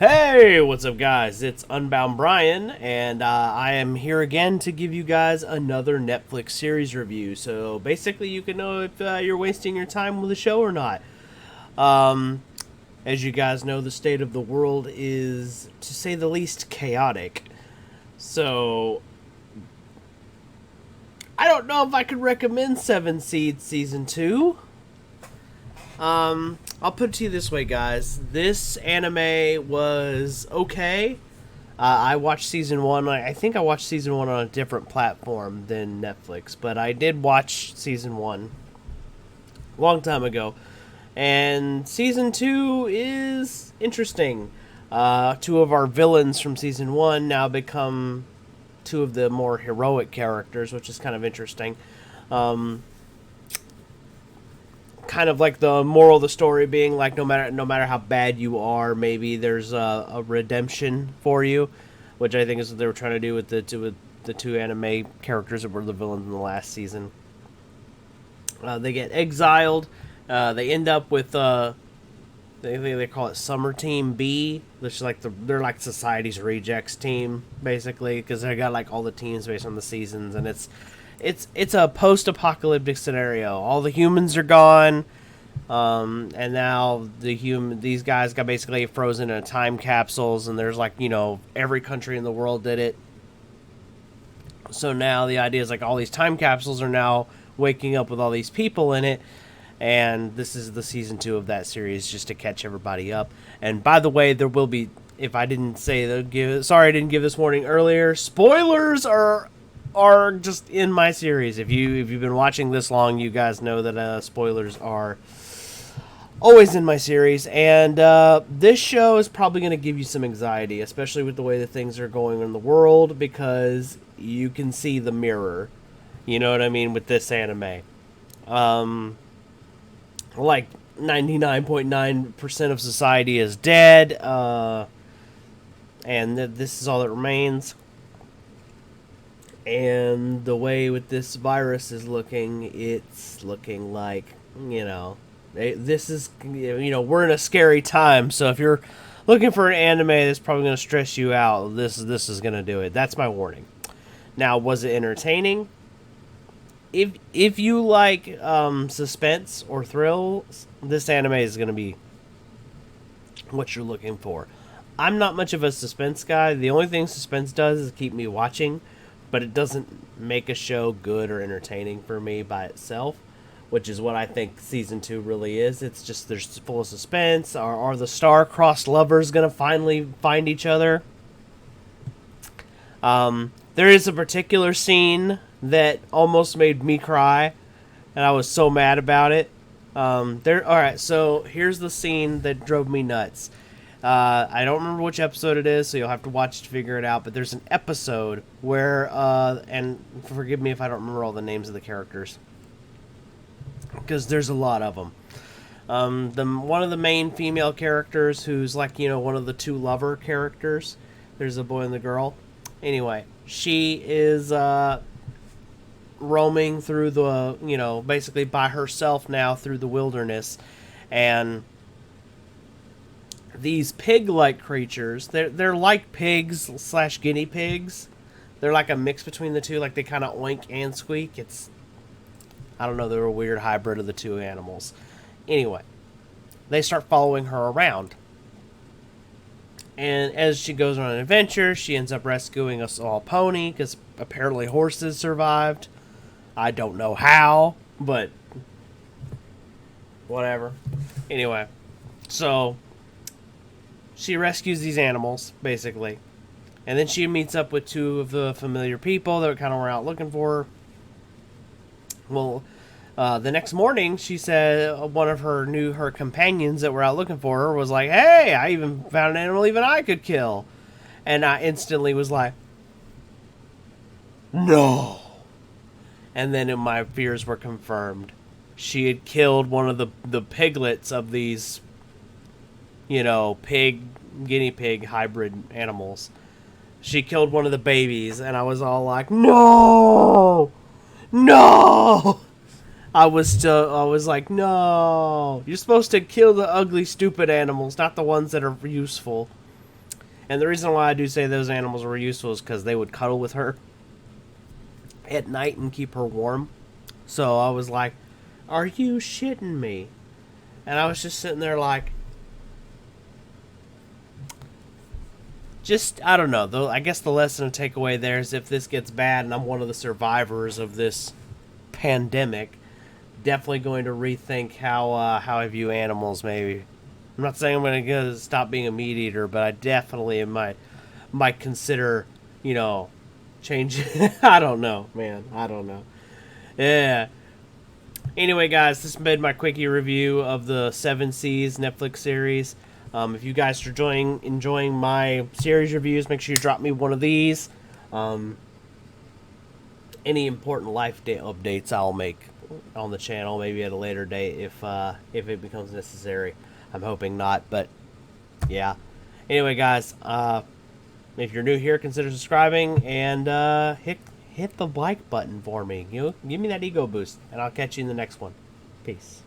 Hey, what's up, guys? It's Unbound Brian, and I am here again to give you guys another Netflix series review. So basically, you can know if you're wasting your time with the show or not. Um, as you guys know, the state of the world is, to say the least, chaotic. So I don't know if I could recommend Seven Seeds Season 2. I'll put it to you this way, guys. This anime was okay. I watched season one. I think I watched season one on a different platform than Netflix, but I did watch season one a long time ago. And season two is interesting. Two of our villains from season one now become two of the more heroic characters, which is kind of interesting. Kind of like the moral of the story being like no matter how bad you are, maybe there's a redemption for you, which I think is what they were trying to do with the two anime characters that were the villains in the last season. They get exiled. They end up with they call it Summer Team B, which is like they're like society's rejects team basically, because they got like all the teams based on the seasons, and it's a post-apocalyptic scenario. All the humans are gone, and now these guys got basically frozen in time capsules, and there's like, every country in the world did it. So now the idea is like all these time capsules are now waking up with all these people in it, and this is the season 2 of that series, just to catch everybody up. And by the way, there will be, if I didn't say sorry I didn't give this warning earlier, spoilers are just in my series. If you've been watching this long, you guys know that spoilers are always in my series. And this show is probably going to give you some anxiety, especially with the way that things are going in the world, because you can see the mirror. You know what I mean with this anime. Like 99.9% of society is dead, and this is all that remains. And the way with this virus is looking, it's looking like, this is, we're in a scary time. So if you're looking for an anime that's probably going to stress you out, this is going to do it. That's my warning. Now, was it entertaining? If you like suspense or thrills, this anime is going to be what you're looking for. I'm not much of a suspense guy. The only thing suspense does is keep me watching, but it doesn't make a show good or entertaining for me by itself, which is what I think season 2 really is. It's just there's full of suspense. Are the star-crossed lovers going to finally find each other? There is a particular scene that almost made me cry, and I was so mad about it. Alright, so here's the scene that drove me nuts. I don't remember which episode it is, so you'll have to watch to figure it out. But there's an episode where, and forgive me if I don't remember all the names of the characters, because there's a lot of them. One of the main female characters, who's like, one of the two lover characters. There's a boy and the girl. Anyway, she is roaming through the, basically by herself now through the wilderness, and these pig-like creatures, they're like pigs / guinea pigs. They're like a mix between the two, like they kind of oink and squeak. I don't know, they're a weird hybrid of the two animals. Anyway, they start following her around. And as she goes on an adventure, she ends up rescuing a small pony, because apparently horses survived. I don't know how, but whatever. Anyway, so she rescues these animals, basically. And then she meets up with two of the familiar people that kind of were out looking for her. Well, the next morning, she said one of her companions that were out looking for her was like, "Hey, I even found an animal even I could kill." And I instantly was like, "No." And then my fears were confirmed. She had killed one of the piglets of these, guinea pig hybrid animals. She killed one of the babies, and I was all like, "No! No!" I was like, "No! You're supposed to kill the ugly, stupid animals, not the ones that are useful." And the reason why I do say those animals were useful is because they would cuddle with her at night and keep her warm. So I was like, are you shitting me? And I was just sitting there like, just, I don't know. Though I guess the lesson to take away there is if this gets bad and I'm one of the survivors of this pandemic, definitely going to rethink how I view animals. Maybe I'm not saying I'm going to stop being a meat eater, but I definitely might consider, you know, change. I don't know, man. I don't know. Yeah. Anyway, guys, this has been my quickie review of the Seven Seas Netflix series. If you guys are enjoying my series reviews, make sure you drop me one of these. Any important life day updates I'll make on the channel, maybe at a later date if it becomes necessary. I'm hoping not, but yeah. Anyway, guys, if you're new here, consider subscribing and hit the like button for me. You know, give me that ego boost, and I'll catch you in the next one. Peace.